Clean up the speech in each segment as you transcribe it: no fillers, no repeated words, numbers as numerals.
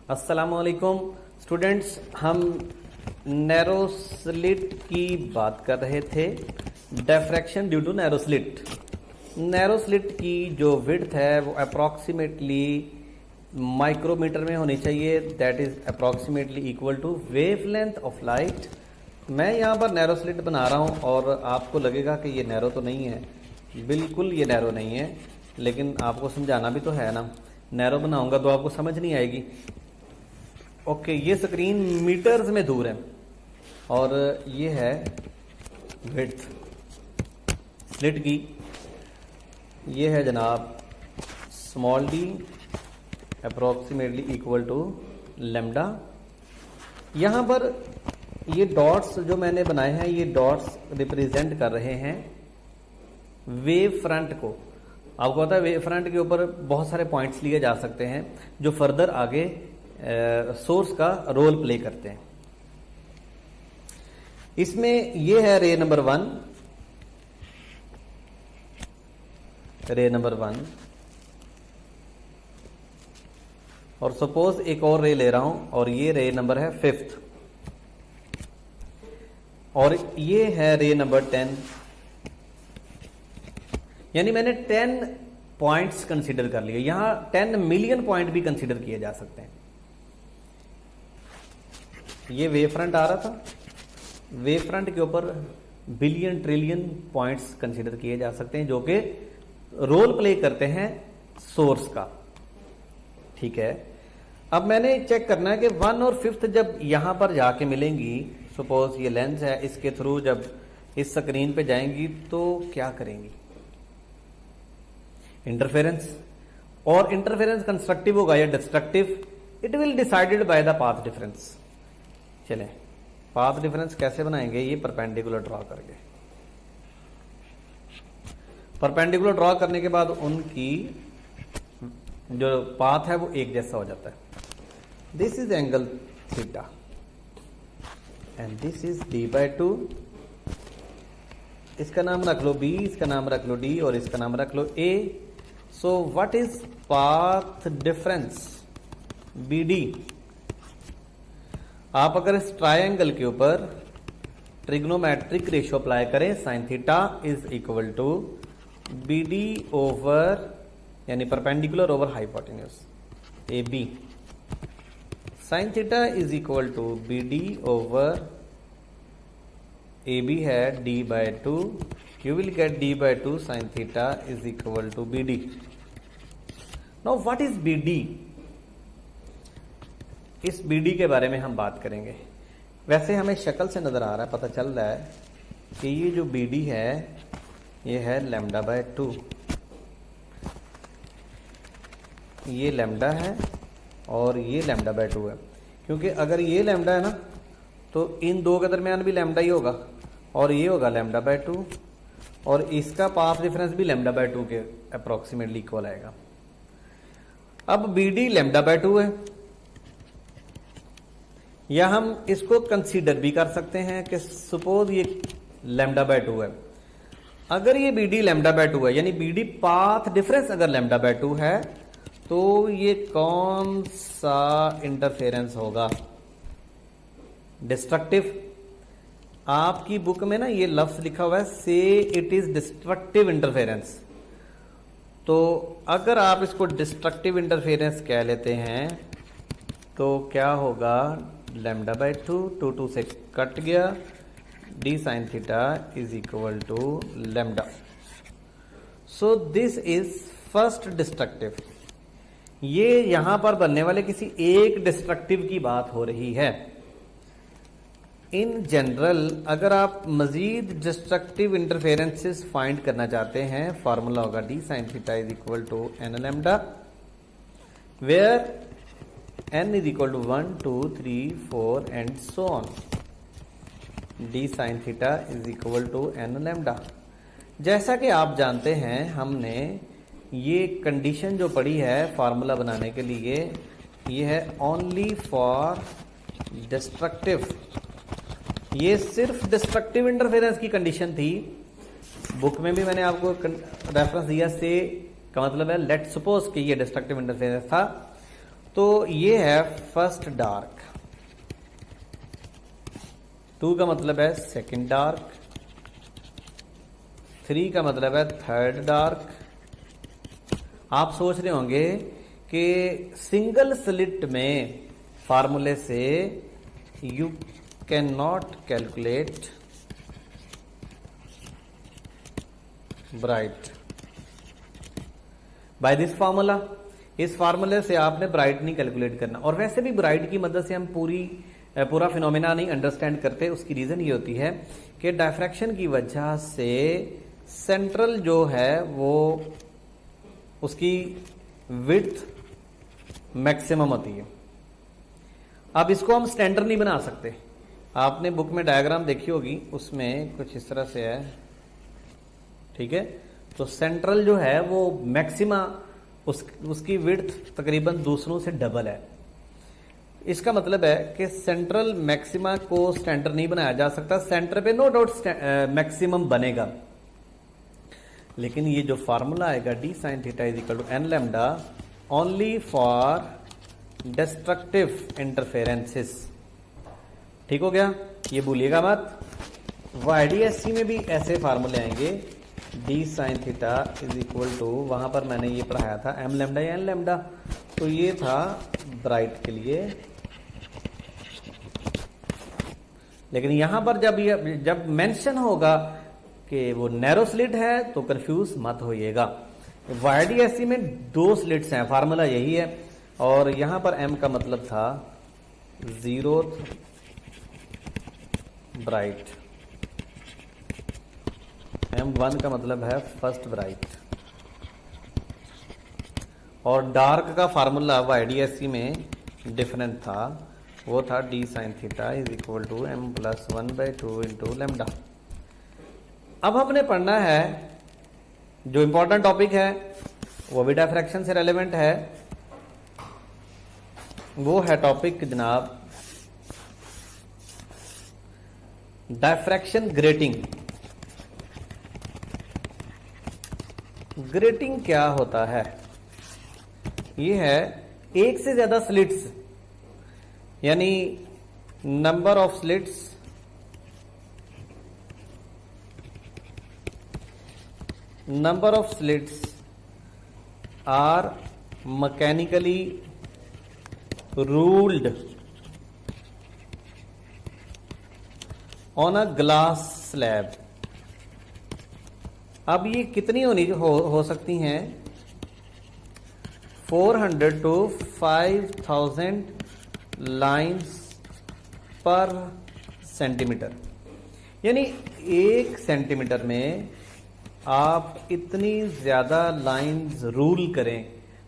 अस्सलामुअलैकुम स्टूडेंट्स, हम narrow slit की बात कर रहे थे। Diffraction due to narrow slit. Narrow slit की जो विड्थ है वो अप्रॉक्सीमेटली माइक्रोमीटर में होनी चाहिए, that is approximately equal to wavelength of light. मैं यहाँ पर नैरो स्लिट बना रहा हूँ और आपको लगेगा कि ये नैरो तो नहीं है, बिल्कुल ये नैरो नहीं है, लेकिन आपको समझाना भी तो है ना। नैरो बनाऊंगा तो आपको समझ नहीं आएगी। ओके, ये स्क्रीन मीटर्स में दूर है और ये है विड्थ स्लिट की। ये है जनाब small d approximately equal to lambda. यहाँ पर ये डॉट्स जो मैंने बनाए हैं, ये डॉट्स रिप्रेजेंट कर रहे हैं वेव फ्रंट को। आपको पता है वेव फ्रंट के ऊपर बहुत सारे पॉइंट्स लिए जा सकते हैं जो फर्दर आगे सोर्स का रोल प्ले करते हैं। इसमें ये है रे नंबर 1, रे नंबर 1, और सपोज एक और रे ले रहा हूं और ये रे नंबर है 5th, और ये है रे नंबर 10। यानी मैंने 10 पॉइंट्स कंसीडर कर लिए। यहां 10 मिलियन पॉइंट भी कंसीडर किए जा सकते हैं। ये वेव फ्रंट आ रहा था, वेव फ्रंट के ऊपर बिलियन ट्रिलियन पॉइंट्स कंसीडर किए जा सकते हैं जो कि रोल प्ले करते हैं सोर्स का। ठीक है, अब मैंने चेक करना है कि 1 और 5th जब यहां पर जाके मिलेंगी, सपोज ये लेंस है, इसके थ्रू जब इस स्क्रीन पे जाएंगी तो क्या करेंगी? इंटरफेरेंस। और इंटरफेरेंस कंस्ट्रक्टिव होगा या destructive, it will decided by the path difference. चलें, पाथ डिफरेंस कैसे बनाएंगे? ये परपेंडिकुलर ड्रॉ करके। परपेंडिकुलर ड्रॉ करने के बाद उनकी जो पाथ है वो एक जैसा हो जाता है। This is angle theta and this is d/2। इसका नाम रख लो b, इसका नाम रख लो d और इसका नाम रख लो a। So what is path difference? BD। आप अगर इस ट्रायंगल के ऊपर ट्रिग्नोमेट्रिक रेशियो अप्लाई करें, sine theta is equal to BD over, यानी perpendicular over hypotenuse AB। Sine theta is equal to BD over AB है d/2। You will get d/2 sin theta is equal to BD. Now what is BD? इस BD के बारे में हम बात करेंगे। वैसे हमें शक्ल से नजर आ रहा है, पता चल रहा है कि ये जो BD है ये है λ/2। ये लैम्डा है और ये λ/2 है, क्योंकि अगर ये लैम्डा है ना तो इन दो के दरमियान भी लैम्डा ही होगा और ये होगा λ/2 और इसका पाथ डिफरेंस भी λ/2 के अप्रोक्सीमेटली इक्वल आएगा। अब BD λ/2 है, या हम इसको कंसीडर भी कर सकते हैं कि सपोज ये λ/2 है। अगर ये BD λ/2 है, यानी BD पाथ डिफरेंस अगर λ/2 है, तो ये कौन सा इंटरफेरेंस होगा? डिस्ट्रक्टिव। आपकी बुक में ना ये लफ्ज लिखा हुआ है, से इट इज डिस्ट्रक्टिव इंटरफेरेंस। तो अगर आप इसको डिस्ट्रक्टिव इंटरफेरेंस कह लेते हैं तो क्या होगा? λ/2, 2 से कट गया, d sin theta is equal to lambda. So this is first destructive. ये यहां पर बनने वाले किसी एक डिस्ट्रक्टिव की बात हो रही है। इन जनरल अगर आप मजीद डिस्ट्रक्टिव इंटरफेरेंसेस फाइंड करना चाहते हैं, फॉर्मूला होगा d sin theta is equal to n lambda, where n is equal to 1 2 3 4 and so on. d sin theta is equal to n lambda. जैसा कि आप जानते हैं, हमने ये कंडीशन जो पढ़ी है फार्मूला बनाने के लिए, ये है ओनली फॉर डिस्ट्रक्टिव। ये सिर्फ डिस्ट्रक्टिव इंटरफेरेंस की कंडीशन थी। बुक में भी मैंने आपको रेफरेंस दिया, से का मतलब है लेट सपोज कि ये डिस्ट्रक्टिव इंटरफेरेंस था तो ये है फर्स्ट डार्क, 2 का मतलब है सेकंड डार्क, 3 का मतलब है थर्ड डार्क। आप सोच रहे होंगे कि सिंगल स्लिट में फार्मूले से you can not calculate bright by this formula. इस फार्मूले से आपने ब्राइट नहीं कैलकुलेट करना। और वैसे भी ब्राइट की मदद से हम पूरा फिनोमेना नहीं अंडरस्टैंड करते। उसकी रीजन ये होती है कि डायफ्रैक्शन की वजह से सेंट्रल जो है वो उसकी विड्थ मैक्सिमम होती है। अब इसको हम स्टैंडर्ड नहीं बना सकते। आपने बुक में डायग्राम देखी होगी, उसमें कुछ इस तरह से है, ठीक है। तो सेंट्रल जो है वो मैक्सिमा उसकी विड्थ तकरीबन दूसरों से डबल है। इसका मतलब है कि सेंट्रल मैक्सिमा को स्टैंडर्ड नहीं बनाया जा सकता। सेंटर पे नो डाउट मैक्सिमम बनेगा, लेकिन ये जो फार्मूला आएगा d sine theta is equal to n lambda only for destructive interferences. ठीक हो गया, ये भूलिएगा मत। वाईडीएससी में भी ऐसे फार्मूले आएंगे, d sine theta is equal to, वहां पर मैंने ये पढ़ाया था एम लैम्डा या एन लैम्डा। तो ये था ब्राइट के लिए, लेकिन यहां पर जब मेंशन होगा कि वो नैरो स्लिट है तो कंफ्यूज मत होइएगा। वाईडीएससी में 2 स्लिट्स हैं, फार्मूला यही है। और यहां पर एम का मतलब था 0th ब्राइट, M1 का मतलब है फर्स्ट ब्राइट। और डार्क का फार्मूला वाईडीएससी में डिफरेंट था, वो था d sine theta is equal to m plus 1/2 into lambda. अब हमने पढ़ना है जो इंपॉर्टेंट टॉपिक है, वो भी डायफ्रैक्शन से रेलेवेंट है। वो है टॉपिक जनाब डायफ्रैक्शन ग्रेटिंग। ग्रेटिंग क्या होता है? ये है एक से ज्यादा स्लिट्स, यानी number of slits are mechanically ruled on a glass slab. अब ये कितनी हो सकती हैं? 400 to 5000 लाइन्स पर सेंटीमीटर, यानी 1 सेंटीमीटर में आप इतनी ज्यादा लाइन्स रूल करें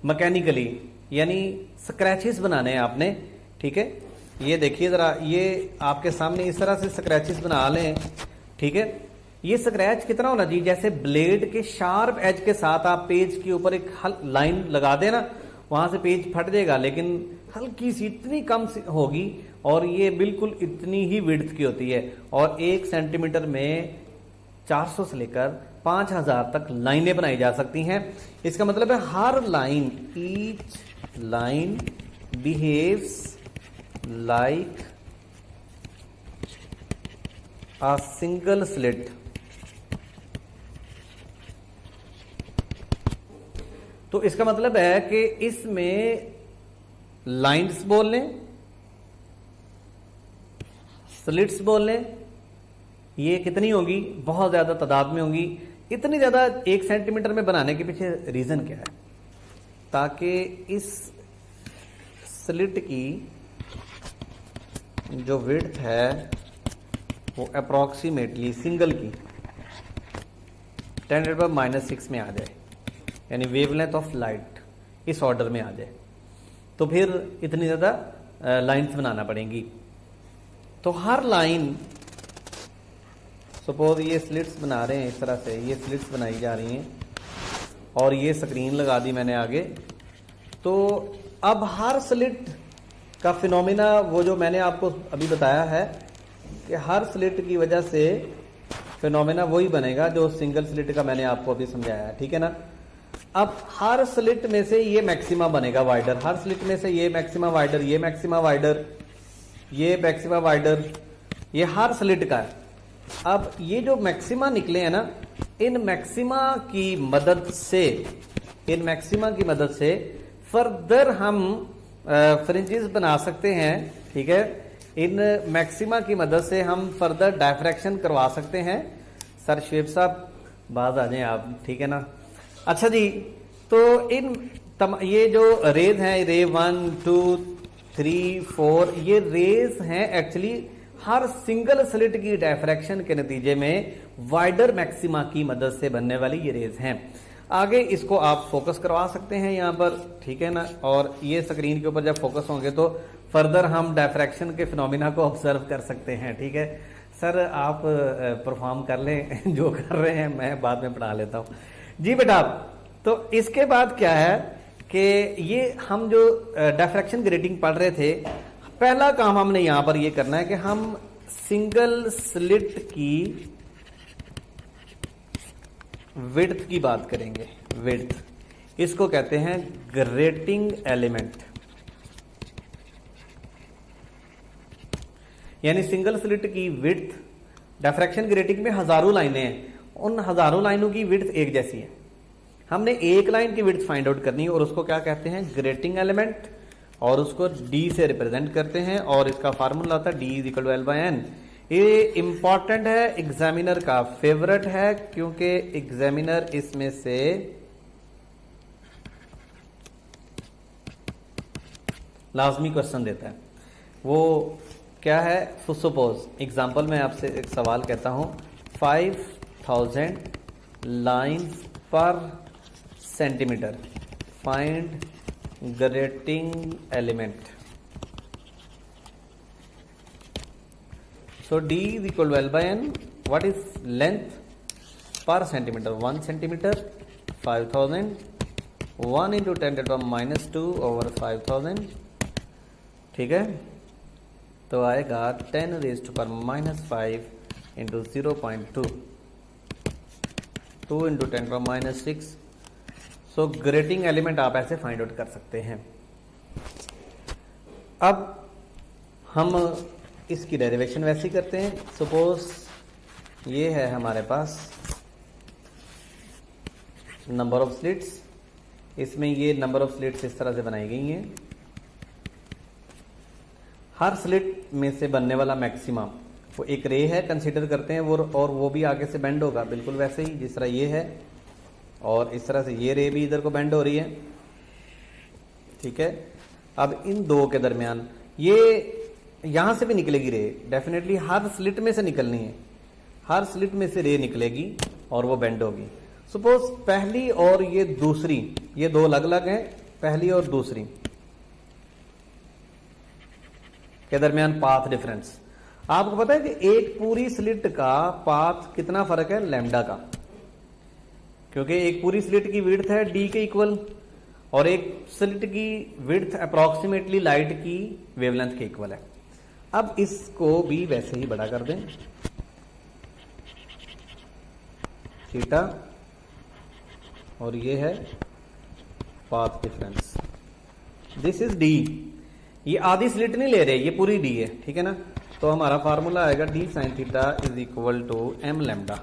मैकेनिकली, यानी स्क्रैचेस बनाने हैं आपने। ठीक है, ये देखिए जरा, ये आपके सामने इस तरह से स्क्रैचेस बना लें। ठीक है, ये स्क्रैच कितना होना चाहिए? जैसे ब्लेड के शार्प एज के साथ आप पेज के ऊपर एक लाइन लगा देना, वहां से पेज फट जाएगा, लेकिन हल्की सी इतनी कम होगी और ये बिल्कुल इतनी ही विड्थ की होती है। और 1 सेंटीमीटर में 400 से लेकर 5000 तक लाइनें बनाई जा सकती हैं। इसका मतलब है हर line, each line behaves like a single slit. तो इसका मतलब है कि इसमें लाइन्स बोल लें, स्लिट्स बोल लें, ये कितनी होगी? बहुत ज्यादा तादाद में होगी। इतनी ज्यादा 1 सेंटीमीटर में बनाने के पीछे रीजन क्या है? ताकि इस स्लिट की जो विड्थ है वो अप्रोक्सीमेटली सिंगल की 10⁻⁻⁶ में आ जाए, यानी वेवलेंथ ऑफ लाइट इस ऑर्डर में आ जाए। तो फिर इतनी ज्यादा लाइंस बनाना पड़ेंगी। तो हर लाइन, सपोज ये स्लिट्स बना रहे हैं, इस तरह से ये स्लिट्स बनाई जा रही हैं और ये स्क्रीन लगा दी मैंने आगे। तो अब हर स्लिट का फिनोमिना वो जो मैंने आपको अभी बताया है कि हर स्लिट की वजह से फिनोमिना वही बनेगा जो सिंगल स्लिट का मैंने आपको अभी समझाया है। ठीक है ना? अब हर स्लिट में से ये मैक्सिमा बनेगा वाइडर, हर स्लिट में से ये मैक्सिमा वाइडर, ये मैक्सिमा वाइडर, ये मैक्सिमा वाइडर, ये हर स्लिट का है। अब ये जो मैक्सिमा निकले हैं ना, इन मैक्सिमा की मदद से फर्दर हम फ्रिंजेस बना सकते हैं। ठीक है, इन मैक्सिमा की मदद से हम फर्दर डायफ्रैक्शन करवा सकते हैं। सर शुएब साहब बाज आ जाएं आप, ठीक है ना। अच्छा जी, तो ये जो रेज हैं, रे 1 2 3 4, ये रेज हैं एक्चुअली हर सिंगल स्लिट की डायफ्रैक्शन के नतीजे में वाइडर मैक्सिमा की मदद से बनने वाली ये रेज हैं। आगे इसको आप फोकस करवा सकते हैं यहाँ पर, ठीक है ना। और ये स्क्रीन के ऊपर जब फोकस होंगे तो फर्दर हम डायफ्रैक्शन के फिनोमिना को ऑब्जर्व कर सकते हैं। ठीक है सर, आप परफॉर्म कर लें जो कर रहे हैं, मैं बाद में पढ़ा लेता हूँ जी बेटा। तो इसके बाद क्या है कि ये हम जो डायफ्रैक्शन की रेटिंग पढ़ रहे थे, पहला काम हमने यहां पर ये करना है कि हम सिंगल स्लिट की विड्थ की बात करेंगे। विड्थ, इसको कहते हैं ग्रेटिंग एलिमेंट। यानी सिंगल स्लिट की विड्थ, डायफ्रैक्शन की रेटिंग में हजारों लाइनें हैं, उन हजारों लाइनों की विड्थ एक जैसी है। हमने एक लाइन की विड्थ फाइंड आउट करनी है और उसको क्या कहते हैं, ग्रेटिंग एलिमेंट, और उसको डी से रिप्रेजेंट करते हैं। और इसका फार्मूला होता है d is equal to l by n. ये इंपॉर्टेंट है, एग्जामिनर का फेवरेट है, क्योंकि एग्जामिनर इसमें से लाजमी क्वेश्चन देता है। वो क्या है, सपोज एग्जांपल में आपसे एक सवाल कहता हूं, 5000 लाइन्स पर centimetre, find grating element. So D is equal to L by N. What is length per centimeter? 1 centimeter, 5000, 1 into 10 to the power minus 2 over 5000. ठीक है, तो आएगा 10 raised to power minus 5 into 0.2, 2 into 10 to the power minus 6. So grating element आप ऐसे find out कर सकते हैं। अब हम इसकी डेरिवेशन वैसे ही करते हैं। सपोज ये है हमारे पास नंबर ऑफ स्लिट्स, इसमें ये नंबर ऑफ स्लिट्स इस तरह से बनाई गई हैं। हर स्लिट में से बनने वाला मैक्सिमम वो एक रे है, कंसीडर करते हैं वो, और वो भी आगे से बेंड होगा बिल्कुल वैसे ही जिस तरह ये है, और इस तरह से ये रे भी इधर को बेंड हो रही है। ठीक है, अब इन दो के दरमियान ये यहां से भी निकलेगी रे, डेफिनेटली हर स्लिट में से निकलनी है, हर स्लिट में से रे निकलेगी और वो बेंड होगी। सपोज पहली और ये दूसरी, ये दो अलग अलग हैं, पहली और दूसरी के दरमियान पाथ डिफरेंस। आपको पता है कि एक पूरी स्लिट का पाथ कितना फर्क है, लैम्डा का, क्योंकि एक पूरी स्लिट की विड्थ है डी के इक्वल, और एक स्लिट की विड्थ अप्रोक्सीमेटली लाइट की वेवलेंथ के इक्वल है। अब इसको भी वैसे ही बड़ा कर दें, थीटा, और ये है path difference, this is D. ये आधी स्लिट नहीं ले रहे, ये पूरी डी है, ठीक है ना। तो हमारा फार्मूला आएगा d sine theta is equal to m lambda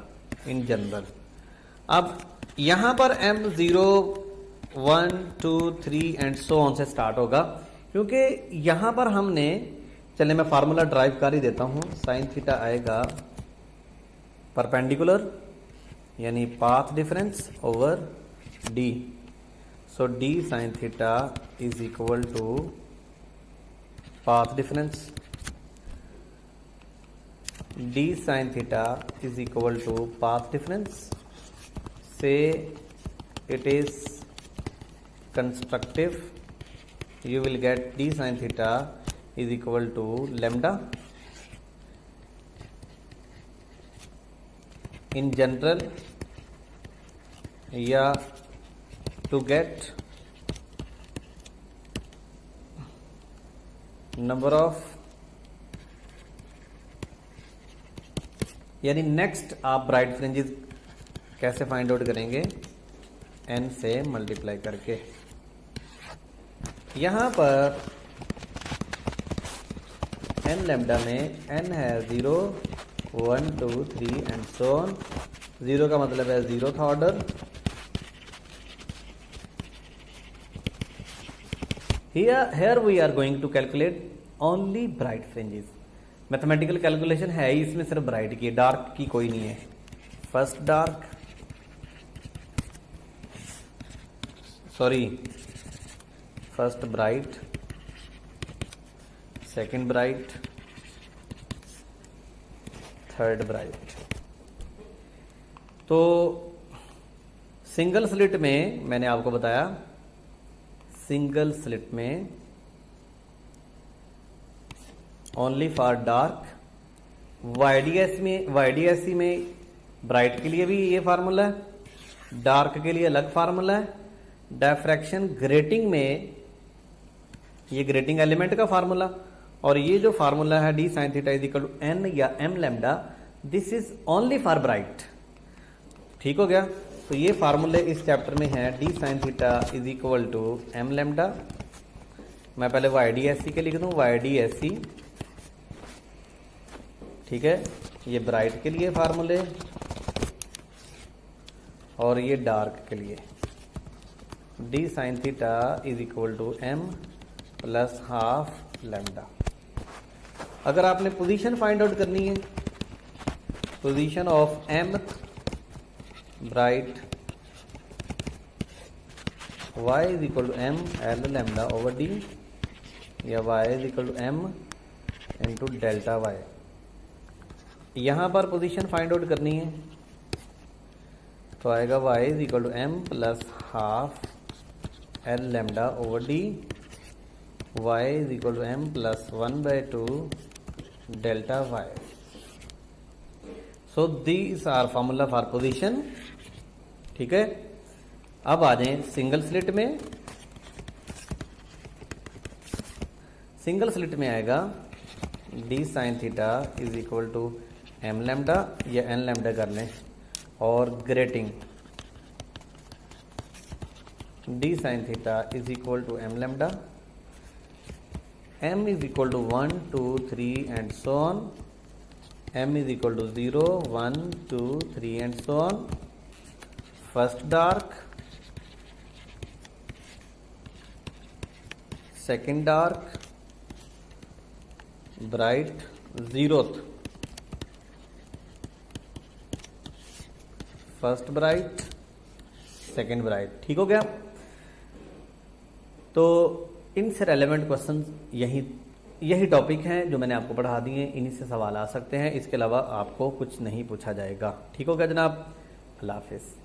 in general. अब यहां पर एम 0 1 2 3 एंड सो ऑन से स्टार्ट होगा, क्योंकि यहां पर हमने, चलिए मैं फार्मूला ड्राइव कर ही देता हूं। साइन थीटा आएगा परपेंडिकुलर यानी path difference over D. So D sine theta is equal to path difference, D sine theta is equal to path difference. Say it is constructive, you will get d sin theta is equal to lambda. In general, या to get number of, यानी next आप bright fringes कैसे find out करेंगे, n से multiply करके। यहां पर n lambda में n है 0, 1, 2, 3 एंड सो ऑन। 0 का मतलब है 0th order. Here we are going to calculate only bright fringes। Mathematical calculation है ही इसमें सिर्फ ब्राइट की, डार्क की कोई नहीं है। First dark, first bright, second bright, third bright. तो सिंगल स्लिट में मैंने आपको बताया, सिंगल स्लिट में ओनली फॉर डार्क। वाईडीएससी में ब्राइट के लिए भी ये फार्मूला है, डार्क के लिए अलग फार्मूला है। डायफ्रैक्शन ग्रेटिंग में ये ग्रेटिंग एलिमेंट का फार्मूला, और ये जो फार्मूला है D sine theta is equal to N या M lambda, this is only for bright. ठीक हो गया। तो ये फार्मूले इस चैप्टर में है, D sine theta is equal to m lambda. मैं पहले वाईडीएससी के लिख दूं, वाईडीएससी, ठीक है। ये ब्राइट के लिए फार्मूले और ये डार्क के लिए, d sine theta is equal to m plus half lambda. अगर आपने पोजीशन फाइंड आउट करनी है, position of m bright, y is equal to m l lambda over d, या y is equal to m into delta y। यहां पर position find out करनी है तो आएगा y is equal to m plus half l lambda over d, y is equal to m plus 1/2 delta y। So these are formula for position. ठीक है। अब आ जाए सिंगल स्लिट में। सिंगल स्लिट में आएगा d sine theta is equal to m lambda या n lambda कर लें, और grating d sine theta is equal to m lambda, m is equal to 1, 2, 3 and so on, m is equal to 0, 1, 2, 3 and so on. First dark, second dark, bright, 0th, first bright, second bright. ठीक हो गया। तो इनसे relevant question यही topic हैं जो मैंने आपको पढ़ा दिए। इन्हीं से सवाल आ सकते हैं, इसके अलावा आपको कुछ नहीं पूछा जाएगा। ठीक हो गया जनाब। अल्लाह हाफिज़।